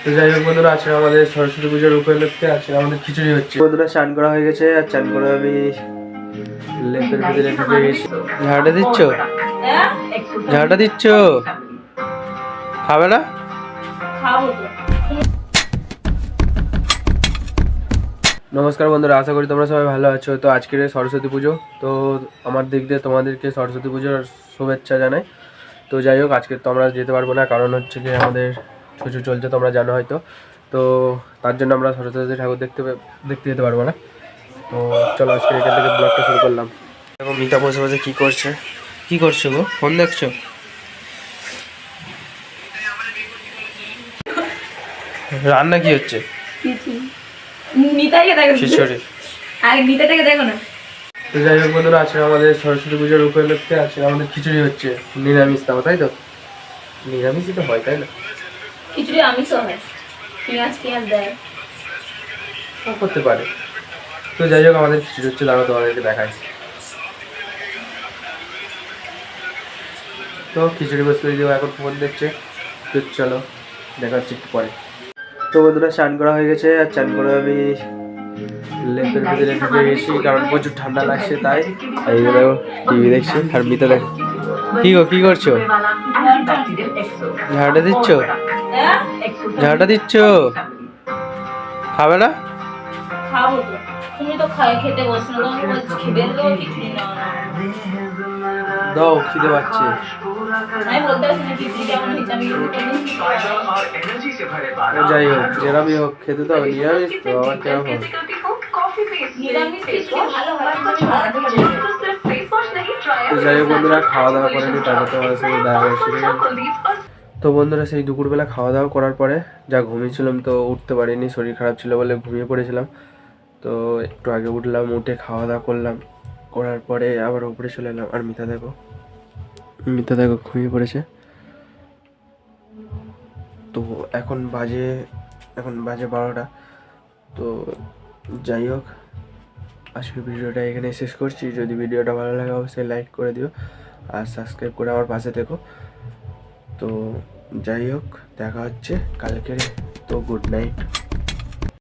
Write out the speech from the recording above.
তো যাই হোক বন্ধুরা, আছে আমাদের সরস্বতী পুজোর উপলক্ষে আছে আমাদের খিচুড়ি হচ্ছে। বন্ধুরা স্নান করা হয়ে গেছে, আর স্নান করে আমি লেপের ভিতরে ঢুকে গেছি। ঝাড়টা দিচ্ছ? ঝাড়টা দিচ্ছ? খাবে না? নমস্কার বন্ধুরা, আশা করি তোমরা সবাই ভালো আছো। তো আজকের সরস্বতী পুজো, তো আমার দিক দিয়ে তোমাদেরকে সরস্বতী পুজোর শুভেচ্ছা জানাই। তো যাই হোক, আজকে তো আমরা যেতে পারবো না, কারণ হচ্ছে কি আমাদের ছুটি চলছে, তোমরা জানো হয়তো। তো তার জন্য আমরা সরস্বতী ঠাকুর দেখতে যেতে পারবো না। তো চলো আজকে এখান থেকে ব্লগটা শুরু করলাম। দেখো মিতা বসে বসে কী করছে। কী করছো গো? ফোন দেখছো? রান্না কি হচ্ছে? খিচুড়ি। তো যাই হোক বন্ধুরা, আছে আমাদের সরস্বতী পুজোর উপলক্ষে আছে আমাদের খিচুড়ি হচ্ছে। নিরামিষ তাও, তাই তো? নিরামিষই তো হয়, তাই না? খিচুড়ি আমিষও হয়, পেঁয়াজ দেয়, সব করতে পারে। তো যাই হোক, আমাদের খিচুড়ি হচ্ছে, দাঁড়াও তোমাদেরকে দেখাই। তো খিচুড়ি বস করে দিও, এখন ফোন দেখছে। তো চলো দেখা হচ্ছে একটু পরে। তো বন্ধুরা স্নান করা হয়ে গেছে, আর স্নান করে আমি লেপের ভিতরে ঢুকে গেছি, কারণ প্রচুর ঠান্ডা লাগছে তাই। এই দেখো টিভি দেখছি, আর মিতা দেখো। কি গো, কি করছো? ঝাড়টা দিচ্ছ? ঝাড়টা দিচ্ছ? খাবে না? খাবো তো। তুমি তো খেতে বসছো না, তোমাকে বলছি খিদে দিলেও খিচুড়ি নাও না। দাও, খিদে পাচ্ছে। আমি বলতে পারছি না খিচুড়ি কেমন হয়েছে, আমি যাই হোক, যেরমই হোক খেতে দাও। নিরামিষ তো আবার কেমন হবে? নিরামিষ খিচুড়ি ভালো হয়, তুমি বানাতে পারবে। তো যাই হোক বন্ধুরা, খাওয়া দাওয়া করে নি, তারপর তোমাদের সঙ্গে দেখা হয়েছিল। তো বন্ধুরা সেই দুপুরবেলা খাওয়া দাওয়া করার পরে যা ঘুমিয়েছিলাম, তো উঠতে পারিনি, শরীর খারাপ ছিল বলে ঘুমিয়ে পড়েছিলাম। তো একটু আগে উঠলাম, উঠে খাওয়া দাওয়া করলাম, করার পরে আবার উপরে চলে এলাম। আর মিতা দেখো ঘুমিয়ে পড়েছে। তো এখন বাজে 12টা। তো যাই হোক, আজকে ভিডিওটা এখানে শেষ করছি। যদি ভিডিওটা ভালো লাগে অবশ্যই লাইক করে দিও, আর সাবস্ক্রাইব করে আমার পাশে থেকো। তো যাই হোক, দেখা হচ্ছে কালকের। তো গুড নাইট।